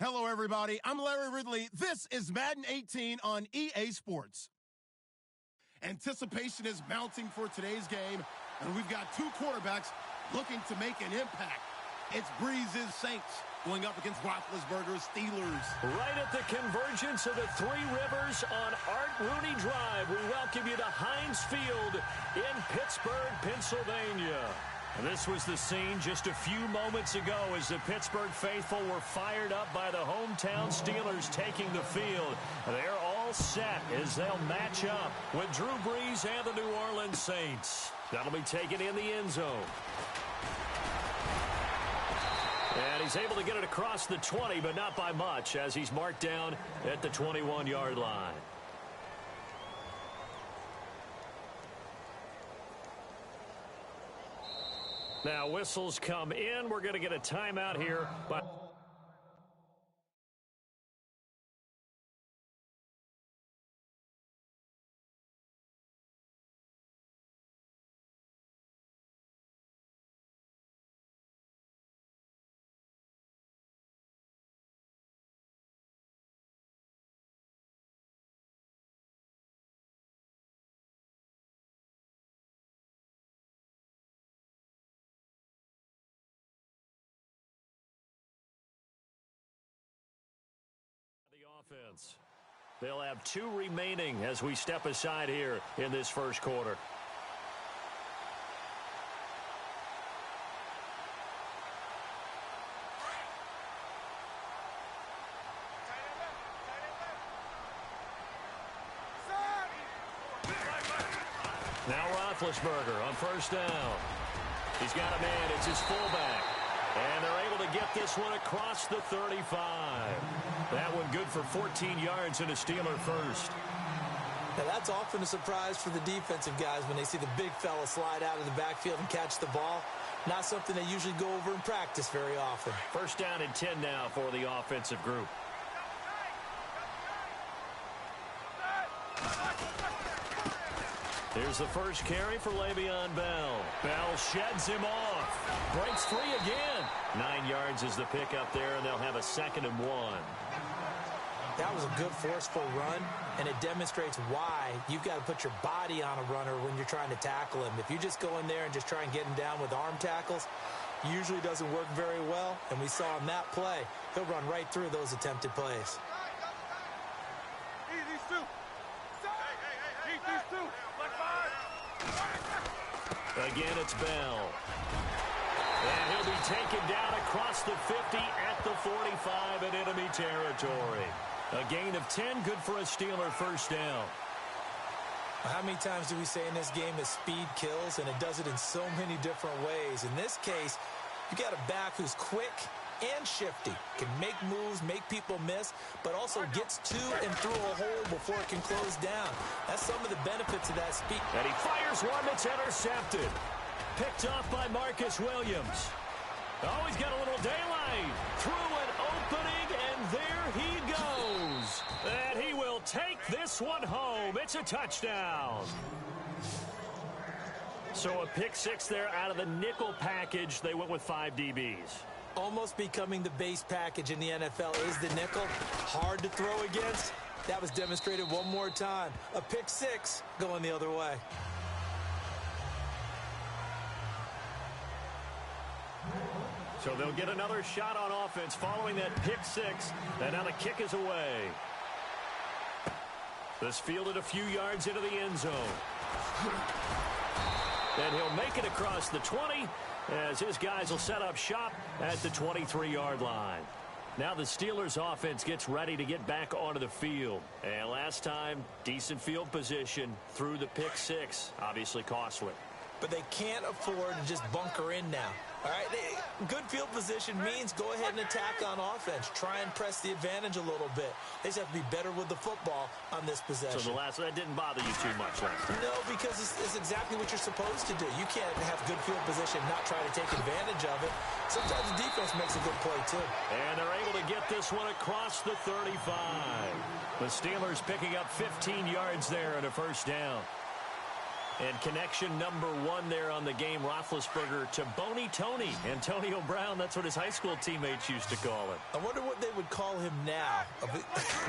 Hello, everybody. I'm Larry Ridley. This is Madden 18 on EA Sports. Anticipation is mounting for today's game, and we've got two quarterbacks looking to make an impact. It's Breeze's Saints going up against Roethlisberger's Steelers. Right at the convergence of the Three Rivers on Art Rooney Drive, we welcome you to Heinz Field in Pittsburgh, Pennsylvania. And this was the scene just a few moments ago as the Pittsburgh faithful were fired up by the hometown Steelers taking the field. They're all set as they'll match up with Drew Brees and the New Orleans Saints. That'll be taken in the end zone. And he's able to get it across the 20, but not by much as he's marked down at the 21-yard line. Now whistles come in. We're going to get a timeout here. The offense. They'll have two remaining as we step aside here in this first quarter. Now Roethlisberger on first down. He's got a man. It's his fullback. And they're able to get this one across the 35. That one good for 14 yards and a Steeler first. Now that's often a surprise for the defensive guys when they see the big fella slide out of the backfield and catch the ball. Not something they usually go over in practice very often. First down and 10 now for the offensive group. Here's the first carry for Le'Veon Bell. Bell sheds him off. Breaks free again. 9 yards is the pickup there, and they'll have a 2nd and 1. That was a good forceful run, and it demonstrates why you've got to put your body on a runner when you're trying to tackle him. If you just go in there and just try and get him down with arm tackles, usually doesn't work very well, and we saw in that play, he'll run right through those attempted plays. Again, it's Bell. And he'll be taken down across the 50 at the 45 in enemy territory. A gain of 10, good for a Steeler first down. How many times do we say in this game that speed kills, and it does it in so many different ways? In this case, you got a back who's quick and shifty, can make moves, make people miss, but also gets to and through a hole before it can close down. That's some of the benefits of that speed. And he fires one that's intercepted. Picked off by Marcus Williams. Oh, he's got a little daylight. Through an opening, and there he goes. And he will take this one home. It's a touchdown. So a pick six there out of the nickel package. They went with 5 DBs. Almost becoming the base package in the NFL is the nickel. Hard to throw against. That was demonstrated one more time. A pick six going the other way. So they'll get another shot on offense following that pick six. And now the kick is away. This fielded a few yards into the end zone. And he'll make it across the 20 as his guys will set up shop at the 23-yard line. Now the Steelers offense gets ready to get back onto the field. And last time, decent field position through the pick six. Obviously costly. But they can't afford to just bunker in now. All right, good field position means go ahead and attack on offense. Try and press the advantage a little bit. They just have to be better with the football on this possession. So that didn't bother you too much last time? No, because it's exactly what you're supposed to do. You can't have good field position and not try to take advantage of it. Sometimes the defense makes a good play, too. And they're able to get this one across the 35. The Steelers picking up 15 yards there and a first down. And connection number 1 there on the game, Roethlisberger to Boney Tony. Antonio Brown, that's what his high school teammates used to call him. I wonder what they would call him now.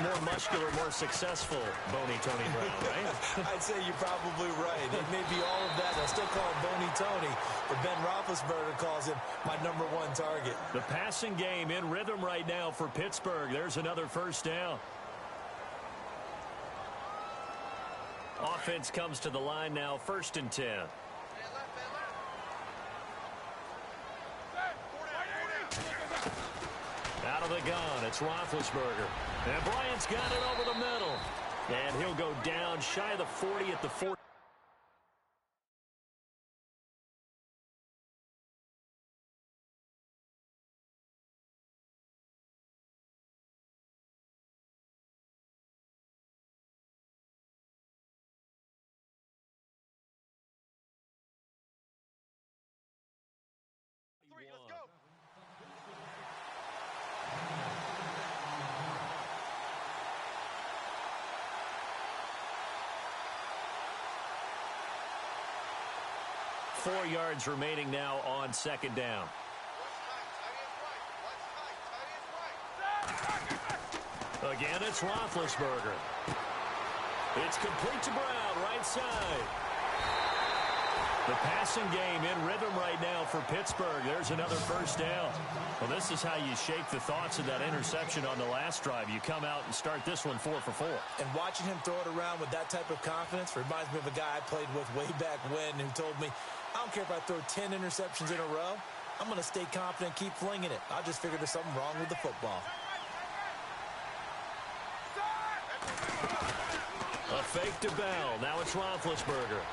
More muscular, more successful Boney Tony Brown, right? I'd say you're probably right. It may be all of that. I still call him Boney Tony, but Ben Roethlisberger calls him my number 1 target. The passing game in rhythm right now for Pittsburgh. There's another first down. Offense comes to the line now, 1st and 10. Out of the gun, it's Roethlisberger. And Bryant's got it over the middle. And he'll go down shy of the 40 at the 40. Let's go. Four yards remaining now on 2nd down. Again, it's Roethlisberger. It's complete to Brown, right side. The passing game in rhythm right now for Pittsburgh. There's another first down. Well, this is how you shake the thoughts of that interception on the last drive. You come out and start this one 4 for 4. And watching him throw it around with that type of confidence reminds me of a guy I played with way back when who told me, I don't care if I throw 10 interceptions in a row. I'm going to stay confident, keep flinging it. I just figured there's something wrong with the football. A fake to Bell. Now it's Roethlisberger.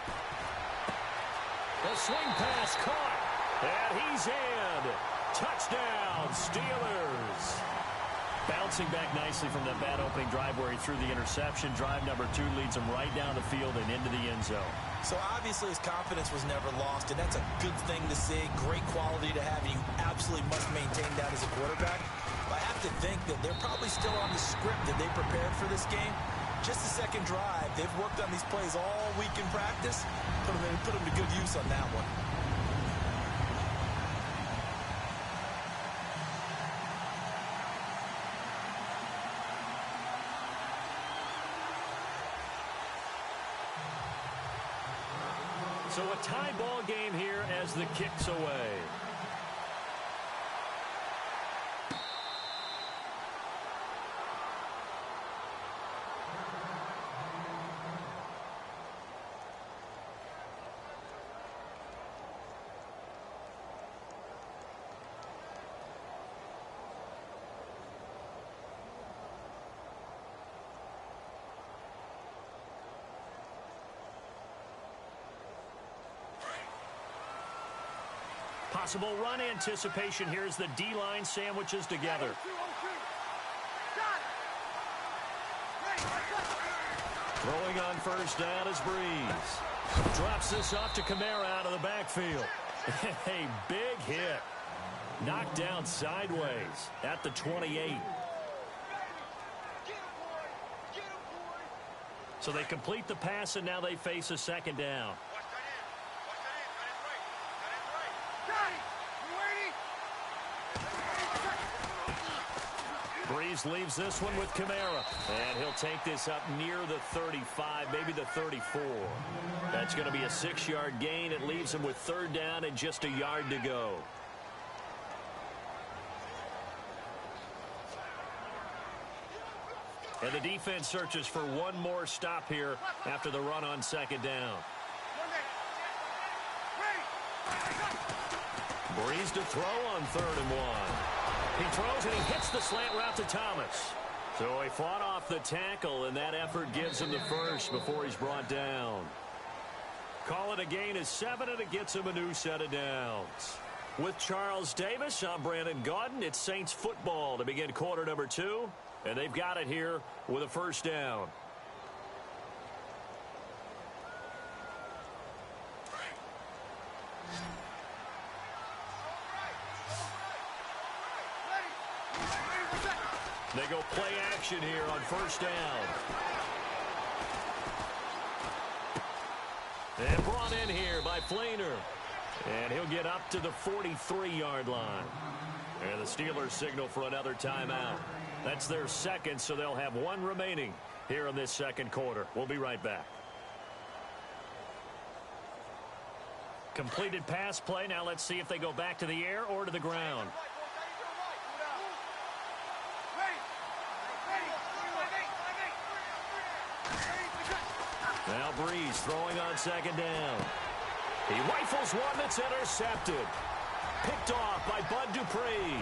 The swing pass caught. And he's in. Touchdown, Steelers. Bouncing back nicely from that bad opening drive where he threw the interception. Drive number 2 leads him right down the field and into the end zone. So obviously his confidence was never lost, and that's a good thing to see. Great quality to have, and you absolutely must maintain that as a quarterback. But I have to think that they're probably still on the script that they prepared for this game. Just the second drive. They've worked on these plays all week in practice. Put them to good use on that one. So a tie ball game here as the kick's away. Possible run anticipation. Here's the D-line sandwiches together. Throwing on first down is Breeze. Drops this off to Kamara out of the backfield. A big hit. Knocked down sideways at the 28. So they complete the pass, and now they face a 2nd down. Breeze leaves this one with Kamara. And he'll take this up near the 35, maybe the 34. That's going to be a 6-yard gain. It leaves him with 3rd down and just a yard to go. And the defense searches for one more stop here after the run on 2nd down. Breeze to throw on 3rd and 1. He throws and he hits the slant route to Thomas. So he fought off the tackle, and that effort gives him the first before he's brought down. Call it a gain of 7, and it gets him a new set of downs. With Charles Davis, I'm Brandon Gaudin. It's Saints football to begin quarter number 2, and they've got it here with a first down. They go play action here on first down. And brought in here by Flainer. And he'll get up to the 43-yard line. And the Steelers signal for another timeout. That's their second, so they'll have one remaining here in this second quarter. We'll be right back. Completed pass play. Now let's see if they go back to the air or to the ground. Now Breeze throwing on second down. He rifles one that's intercepted. Picked off by Bud Dupree.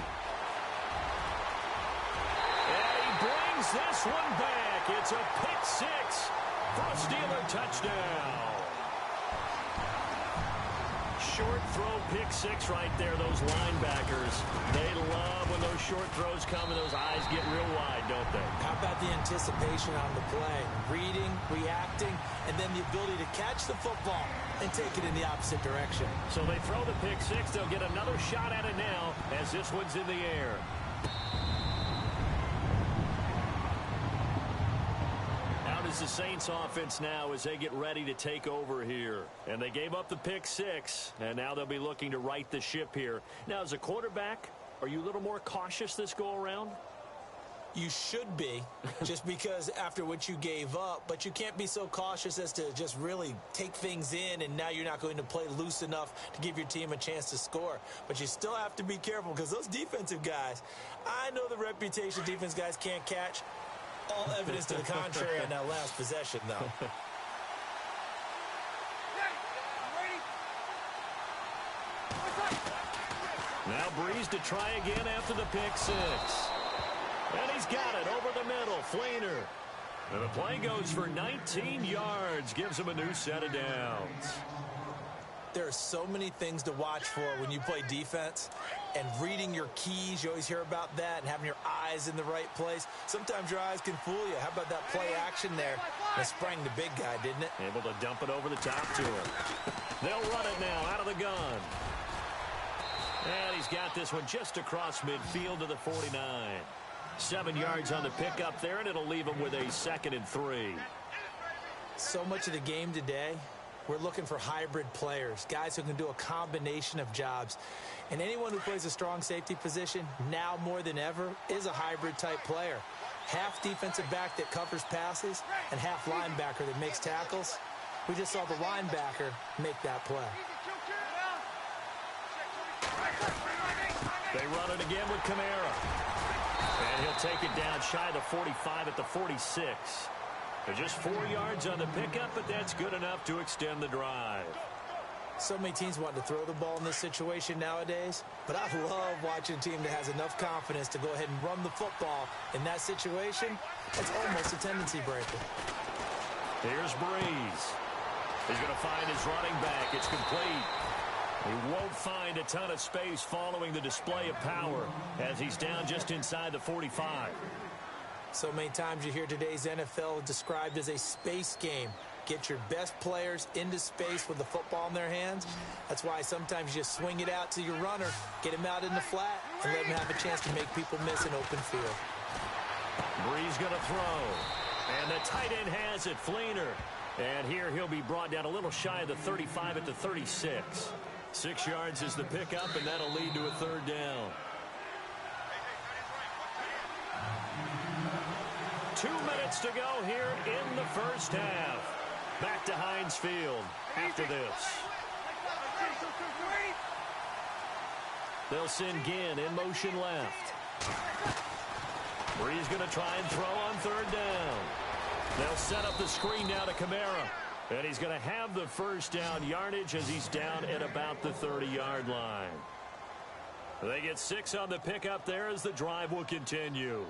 And he brings this one back. It's a pick six for a Steeler touchdown. Short throw pick six right there. Those linebackers, they love when those short throws come and those eyes get real wide, don't they? How about the anticipation on the play? Reading, reacting, and then the ability to catch the football and take it in the opposite direction. So they throw the pick six. They'll get another shot at it now as this one's in the air. Is the Saints offense now as they get ready to take over here. And they gave up the pick six, and now they'll be looking to right the ship here. Now, as a quarterback, are you a little more cautious this go-around? You should be, just because after what you gave up, but you can't be so cautious as to just really take things in, and now you're not going to play loose enough to give your team a chance to score. But you still have to be careful because those defensive guys, I know the reputation defense guys can't catch. All evidence to the contrary on that last possession, though. Now Breeze to try again after the pick six. And he's got it over the middle. Flainer. And the play goes for 19 yards. Gives him a new set of downs. There are so many things to watch for when you play defense, and reading your keys, you always hear about that, and having your eyes in the right place. Sometimes your eyes can fool you. How about that play action there? It sprang the big guy, didn't it? Able to dump it over the top to him. They'll run it now out of the gun. And he's got this one just across midfield to the 49. 7 yards on the pickup there, and it'll leave him with a 2nd and 3. So much of the game today, we're looking for hybrid players, guys who can do a combination of jobs. And anyone who plays a strong safety position, now more than ever, is a hybrid-type player. Half defensive back that covers passes and half linebacker that makes tackles. We just saw the linebacker make that play. They run it again with Kamara. And he'll take it down shy of the 45 at the 46. They're just 4 yards on the pickup, but that's good enough to extend the drive. So many teams want to throw the ball in this situation nowadays, but I love watching a team that has enough confidence to go ahead and run the football in that situation. It's almost a tendency breaker. Here's Breeze. He's going to find his running back. It's complete. He won't find a ton of space following the display of power as he's down just inside the 45. So many times you hear today's NFL described as a space game. Get your best players into space with the football in their hands. That's why sometimes you just swing it out to your runner, get him out in the flat, and let him have a chance to make people miss an open field. Breeze going to throw. And the tight end has it, Flainer. And here he'll be brought down a little shy of the 35 at the 36. 6 yards is the pickup, and that'll lead to a 3rd down. 2 minutes to go here in the first half. Back to Heinz Field after this. They'll send Ginn in motion left. Breeze going to try and throw on 3rd down. They'll set up the screen now to Kamara. And he's going to have the first down yardage as he's down at about the 30-yard line. They get 6 on the pickup there as the drive will continue.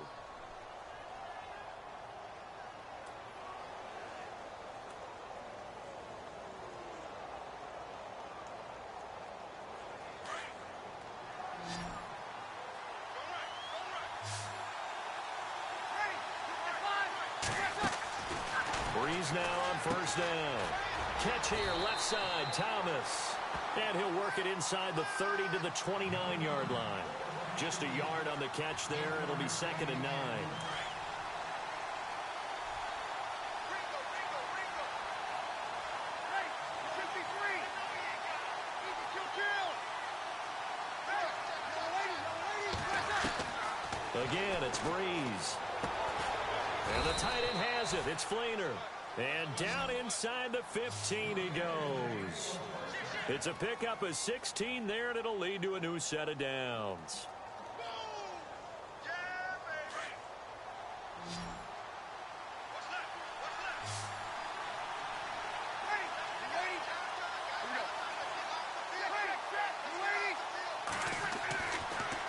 Breeze now on 1st down. Catch here, left side, Thomas. And he'll work it inside the 30 to the 29-yard line. Just a yard on the catch there. It'll be 2nd and 9. It's Breeze. And the tight end has it. It's Fleener. And down inside the 15 he goes. It's a pickup of 16 there, and it'll lead to a new set of downs.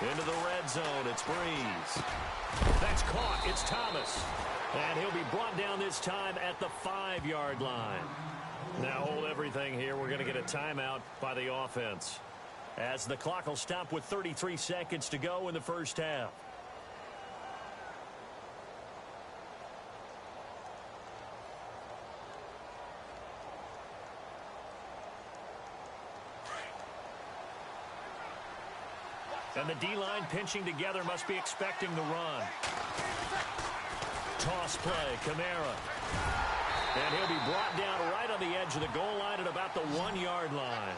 Into the red zone, it's Breeze. That's caught, it's Thomas. And he'll be brought down this time at the 5-yard line. Now hold everything here. We're going to get a timeout by the offense, as the clock will stop with 33 seconds to go in the first half. And the D-line pinching together, must be expecting the run. Toss play, Kamara. And he'll be brought down right on the edge of the goal line at about the 1-yard line.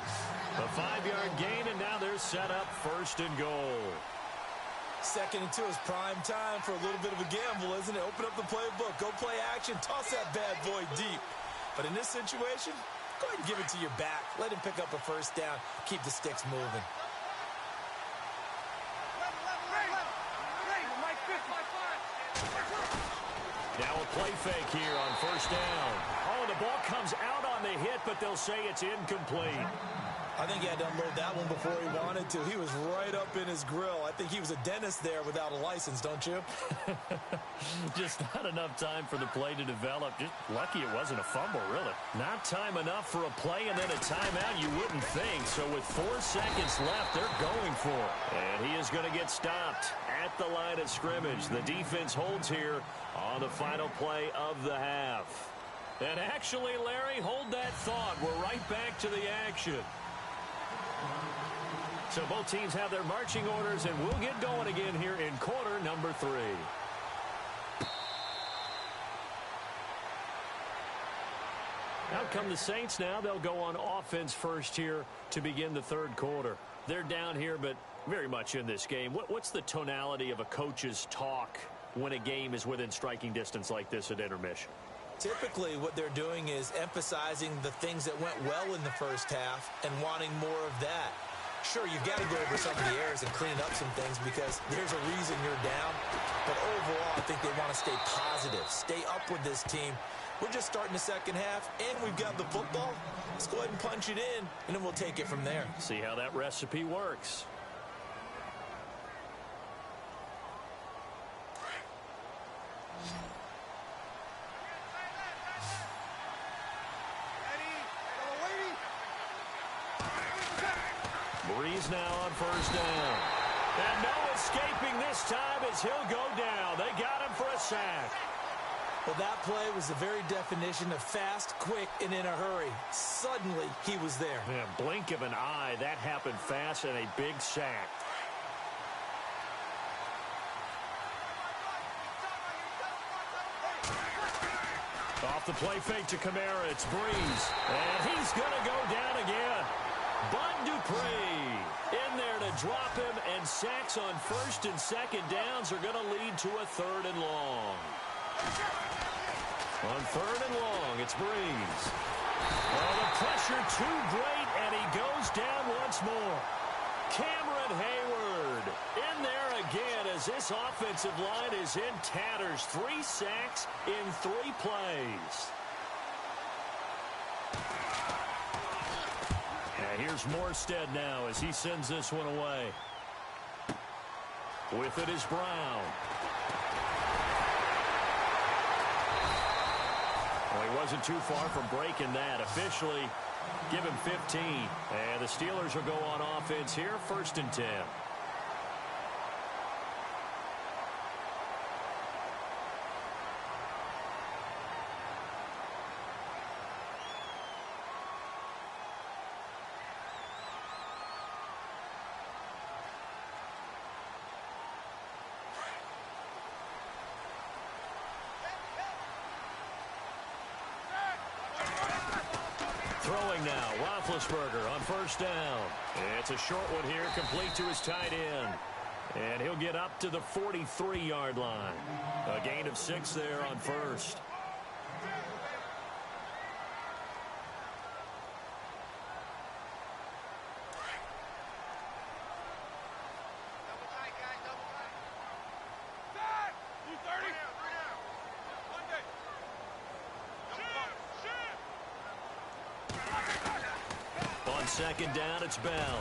A 5-yard gain, and now they're set up 1st and goal. 2nd and 2 is prime time for a little bit of a gamble, isn't it? Open up the playbook, go play action, toss that bad boy deep. But in this situation, go ahead and give it to your back. Let him pick up a 1st down, keep the sticks moving. Now a play fake here on 1st down. Oh, the ball comes out on the hit, but they'll say it's incomplete. I think he had to unload that one before he wanted to. He was right up in his grill. I think he was a dentist there without a license, don't you? Just not enough time for the play to develop. Just lucky it wasn't a fumble, really. Not time enough for a play and then a timeout, you wouldn't think. So with 4 seconds left, they're going for it. And he is going to get stopped at the line of scrimmage. The defense holds here on the final play of the half. And actually, Larry, hold that thought. We're right back to the action. So both teams have their marching orders, and we'll get going again here in quarter number 3. Out come the Saints now. They'll go on offense first here to begin the 3rd quarter. They're down here, but very much in this game. What's the tonality of a coach's talk when a game is within striking distance like this at intermission? Typically, what they're doing is emphasizing the things that went well in the first half and wanting more of that. Sure, you've got to go over some of the errors and clean up some things because there's a reason you're down. But overall, I think they want to stay positive, stay up with this team. We're just starting the second half, and we've got the football. Let's go ahead and punch it in, and then we'll take it from there. See how that recipe works. Breeze now on 1st down. And no escaping this time as he'll go down. They got him for a sack. Well, that play was the very definition of fast, quick, and in a hurry. Suddenly, he was there. Yeah, blink of an eye. That happened fast and a big sack. Off the play fake to Kamara. It's Breeze. And he's going to go down again. Bud Dupree in there to drop him, and sacks on 1st and 2nd downs are going to lead to a 3rd and long. On 3rd and long, it's Breeze. Oh, the pressure too great, and he goes down once more. Cameron Hayward in there again as this offensive line is in tatters. 3 sacks in 3 plays. And here's Morstead now as he sends this one away. With it is Brown. Well, he wasn't too far from breaking that. Officially, give him 15. And the Steelers will go on offense here, 1st and 10. Throwing now, Roethlisberger on 1st down. It's a short one here, complete to his tight end. And he'll get up to the 43-yard line. A gain of 6 there on first. On second down, it's Bell.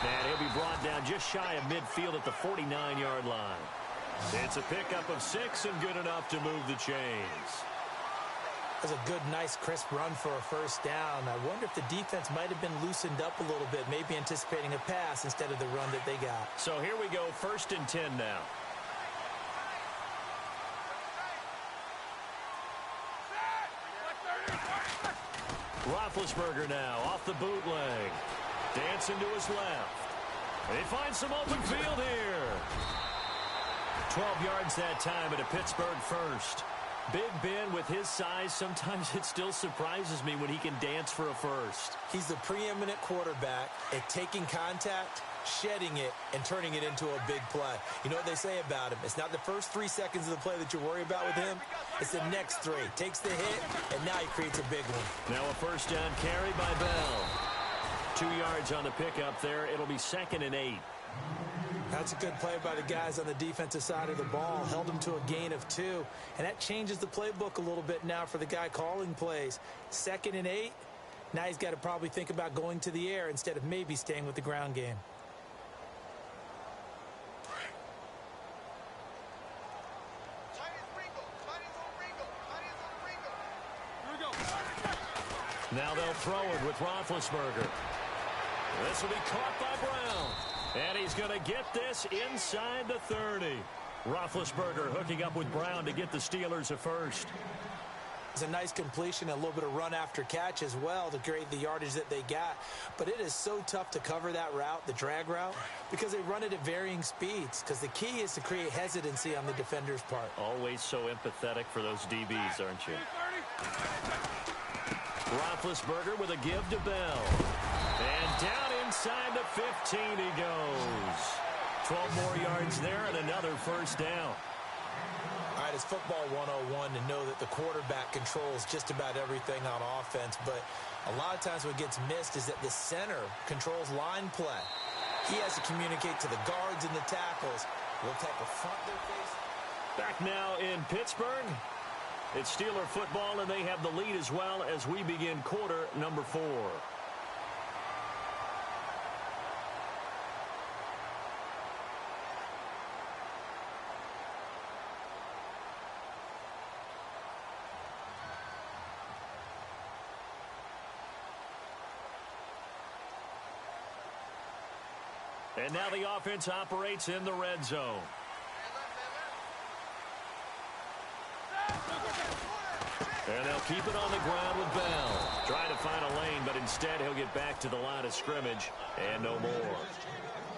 And he'll be brought down just shy of midfield at the 49-yard line. It's a pickup of 6 and good enough to move the chains. That was a good, nice, crisp run for a first down. I wonder if the defense might have been loosened up a little bit, maybe anticipating a pass instead of the run that they got. So here we go, 1st and 10 now. Roethlisberger now off the bootleg. Dancing to his left. They find some open field here. 12 yards that time at a Pittsburgh first. Big Ben, with his size, sometimes it still surprises me when he can dance for a first. He's the preeminent quarterback at taking contact, shedding it, and turning it into a big play. You know what they say about him? It's not the first 3 seconds of the play that you worry about with him. It's the next 3. Takes the hit, and now he creates a big one. Now a first down carry by Bell. 2 yards on the pickup there. It'll be 2nd and 8. That's a good play by the guys on the defensive side of the ball. Held him to a gain of 2. And that changes the playbook a little bit now for the guy calling plays. 2nd and 8. Now he's got to probably think about going to the air instead of maybe staying with the ground game. Now they'll throw it with Roethlisberger. This will be caught by Brown. And he's going to get this inside the 30. Roethlisberger hooking up with Brown to get the Steelers a first. It's a nice completion, a little bit of run after catch as well to create the yardage that they got. But it is so tough to cover that route, the drag route, because they run it at varying speeds. Because the key is to create hesitancy on the defender's part. Always so empathetic for those DBs, aren't you? Roethlisberger with a give to Bell. And down inside the 15 he goes. 12 more yards there and another first down. All right, it's football 101 to know that the quarterback controls just about everything on offense. But a lot of times what gets missed is that the center controls line play. He has to communicate to the guards and the tackles what type of front they're facing. Back now in Pittsburgh. It's Steeler football, and they have the lead as well as we begin quarter number 4. And now the offense operates in the red zone. And they'll keep it on the ground with Bell. Trying to find a lane, but instead he'll get back to the line of scrimmage and no more.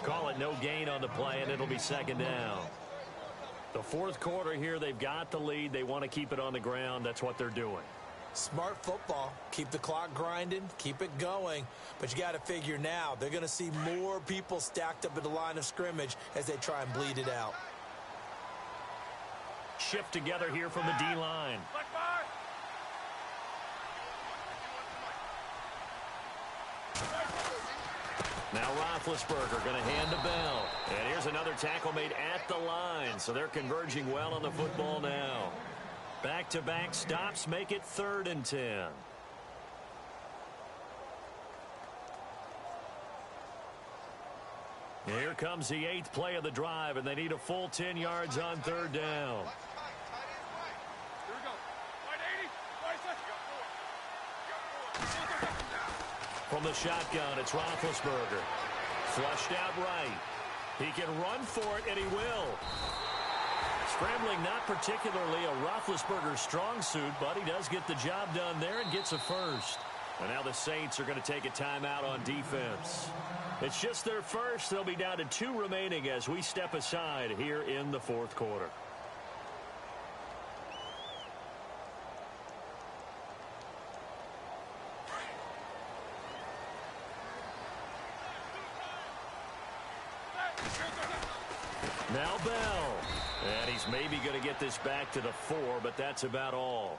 Call it no gain on the play, and it'll be 2nd down. The 4th quarter here, they've got the lead. They want to keep it on the ground. That's what they're doing. Smart football. Keep the clock grinding. Keep it going. But you got to figure now, they're going to see more people stacked up at the line of scrimmage as they try and bleed it out. Shift together here from the D-line. Now Roethlisberger going to hand to Bell. And here's another tackle made at the line. So they're converging well on the football now. Back-to-back stops make it 3rd and 10. Here comes the 8th play of the drive, and they need a full 10 yards on 3rd down. From the shotgun, it's Roethlisberger. Flushed out right. He can run for it, and he will. Scrambling, not particularly a Roethlisberger strong suit, but he does get the job done there and gets a first. And now the Saints are going to take a timeout on defense. It's just their first. They'll be down to 2 remaining as we step aside here in the 4th quarter. Now Bell. And he's maybe going to get this back to the 4, but that's about all.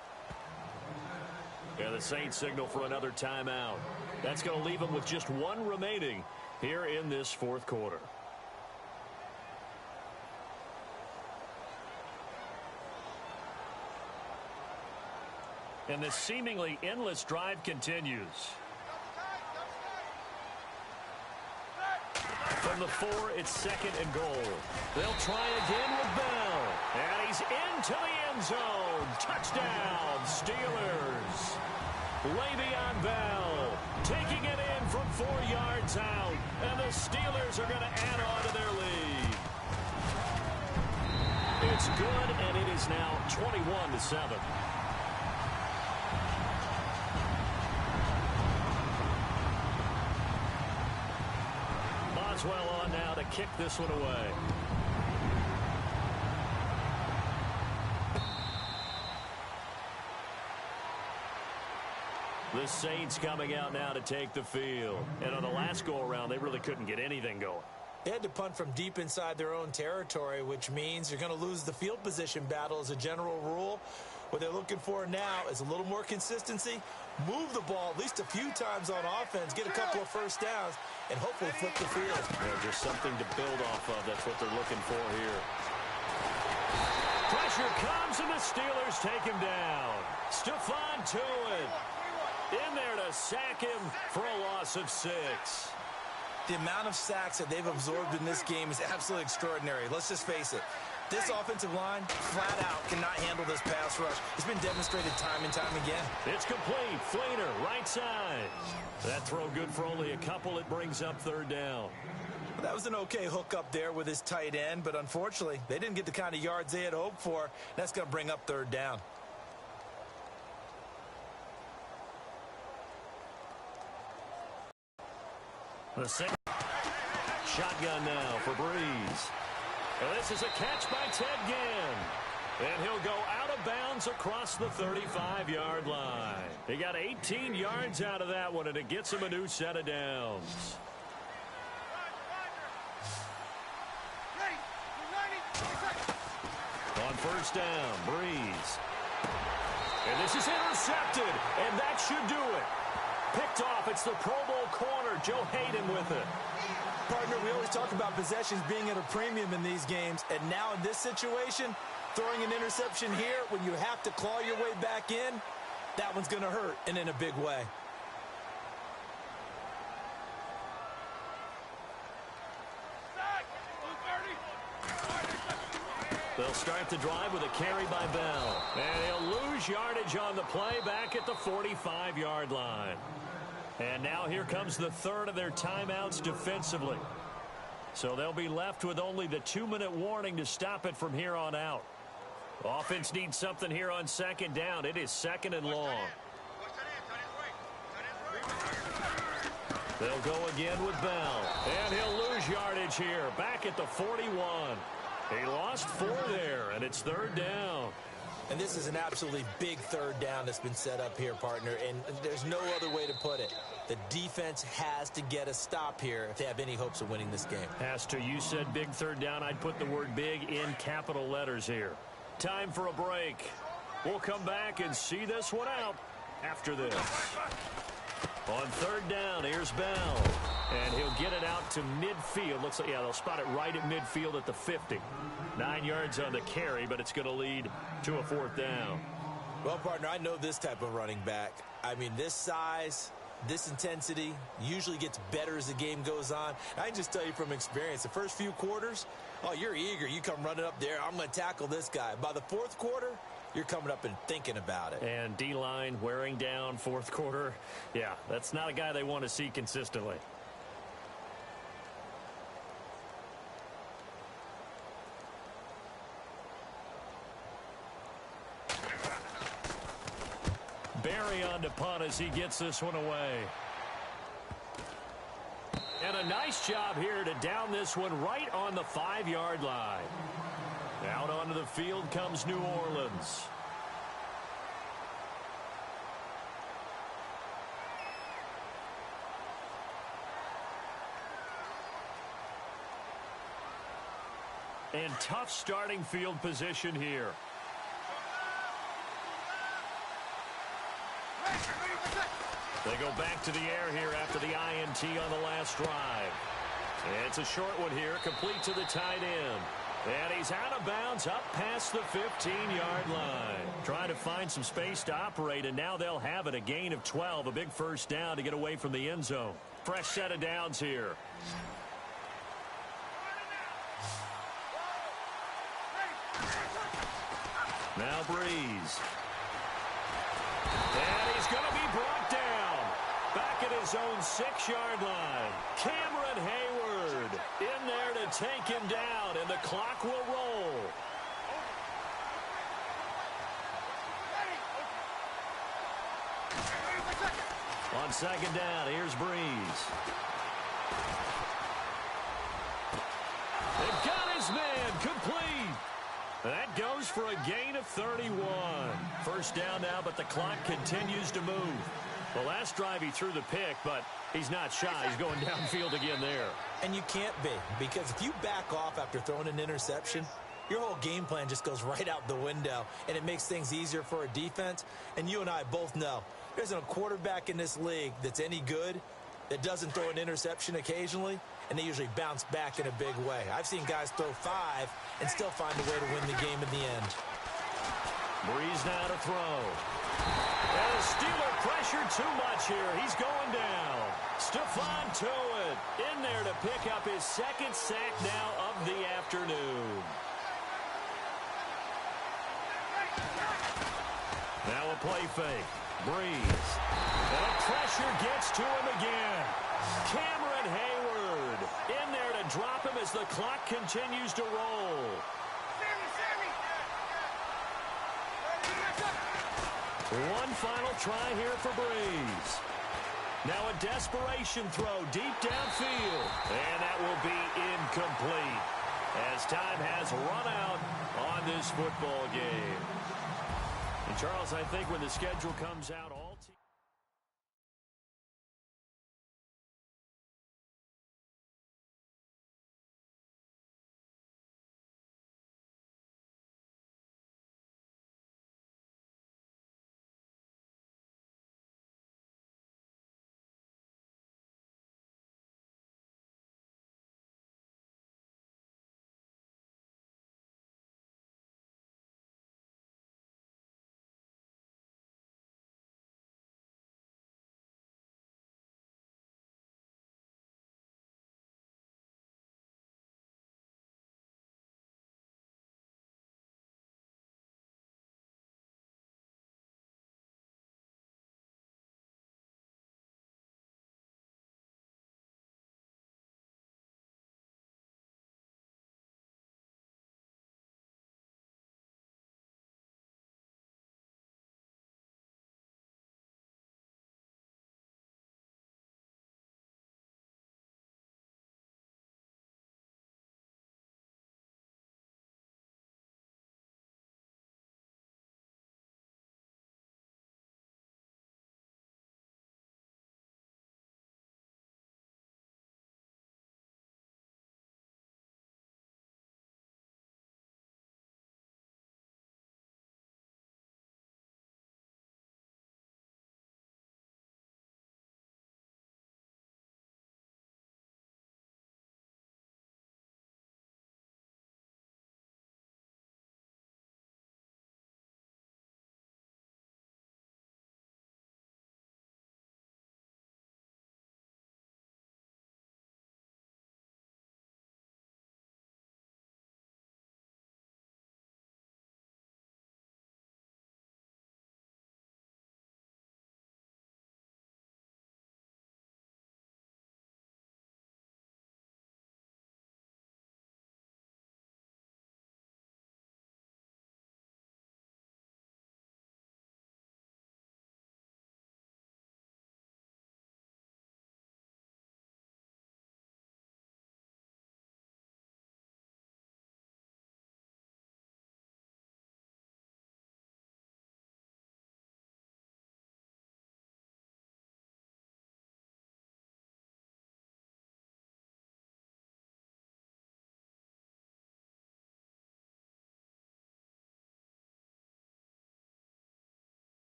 Yeah, the Saints signal for another timeout. That's going to leave them with just 1 remaining here in this fourth quarter. And this seemingly endless drive continues. From the 4, it's 2nd and goal. They'll try again with Bell. And he's into the end zone. Touchdown, Steelers. Le'Veon Bell taking it in from 4 yards out. And the Steelers are going to add on to their lead. It's good, and it is now 21-7. Boswell on now to kick this one away. The Saints coming out now to take the field. And on the last go-around, they really couldn't get anything going. They had to punt from deep inside their own territory, which means you're going to lose the field position battle as a general rule. What they're looking for now is a little more consistency, move the ball at least a few times on offense, get a couple of first downs, and hopefully flip the field. Yeah, just something to build off of. That's what they're looking for here. Pressure comes, and the Steelers take him down. Stephon Tuitt in there to sack him for a loss of 6. The amount of sacks that they've absorbed in this game is absolutely extraordinary. Let's just face it. This offensive line, flat out, cannot handle this pass rush. It's been demonstrated time and time again. It's complete. Fleener, right side. That throw good for only a couple. It brings up 3rd down. Well, that was an okay hook up there with his tight end, but unfortunately, they didn't get the kind of yards they had hoped for. That's going to bring up 3rd down. The second shotgun now for Breeze. And this is a catch by Ted Ginn. And he'll go out of bounds across the 35-yard line. He got 18 yards out of that one, and it gets him a new set of downs. On 1st down, Breeze. And this is intercepted, and that should do it. Picked off. It's the Pro Bowl corner, Joe Hayden with it. Partner, we always talk about possessions being at a premium in these games, and now in this situation, throwing an interception here when you have to claw your way back in, that one's going to hurt, and in a big way. They'll start the drive with a carry by Bell. And he'll lose yardage on the play back at the 45-yard line. And now here comes the 3rd of their timeouts defensively. So they'll be left with only the 2-minute warning to stop it from here on out. Offense needs something here on 2nd down. It is 2nd and long. They'll go again with Bell. And he'll lose yardage here back at the 41. He lost 4 there, and it's 3rd down. And this is an absolutely big 3rd down that's been set up here, partner, and there's no other way to put it. The defense has to get a stop here if they have any hopes of winning this game. Has to. You said big 3rd down. I'd put the word big in capital letters here. Time for a break. We'll come back and see this one out after this. On 3rd down, here's Bell. And he'll get it out to midfield. Looks like, yeah, they'll spot it right at midfield at the 50. 9 yards on the carry, but it's going to lead to a 4th down. Well, partner, I know this type of running back. I mean, this size, this intensity usually gets better as the game goes on. I can just tell you from experience, the first few quarters, oh, you're eager. You come running up there, I'm going to tackle this guy. By the 4th quarter, you're coming up and thinking about it. And D-line wearing down 4th quarter. Yeah, that's not a guy they want to see consistently. Barry on to punt as he gets this one away. And a nice job here to down this one right on the 5-yard line. Out onto the field comes New Orleans. And tough starting field position here. They go back to the air here after the INT on the last drive. It's a short one here, complete to the tight end. And he's out of bounds up past the 15-yard line. Trying to find some space to operate, and now they'll have it. A gain of 12, a big first down to get away from the end zone. Fresh set of downs here. Now Breeze. And he's going to be brought down. Back at his own 6-yard line. Cameron Hayward in there to take him down, and the clock will roll. On second down, here's Breeze. They've got his man complete. That goes for a gain of 31. First down now, but the clock continues to move. The last drive he threw the pick, but he's not shy. He's going downfield again there. And you can't be, because if you back off after throwing an interception, your whole game plan just goes right out the window, and it makes things easier for a defense. And you and I both know there isn't a quarterback in this league that's any good that doesn't throw an interception occasionally, and they usually bounce back in a big way. I've seen guys throw 5 and still find a way to win the game in the end. Breeze now to throw. And the Steeler pressure too much here. He's going down. Stephon Tuitt in there to pick up his second sack now of the afternoon. Now a play fake. Breeze. And the pressure gets to him again. Cameron Hayward in there to drop him as the clock continues to roll. One final try here for Breeze. Now a desperation throw deep downfield. And that will be incomplete as time has run out on this football game. And Charles, I think when the schedule comes out,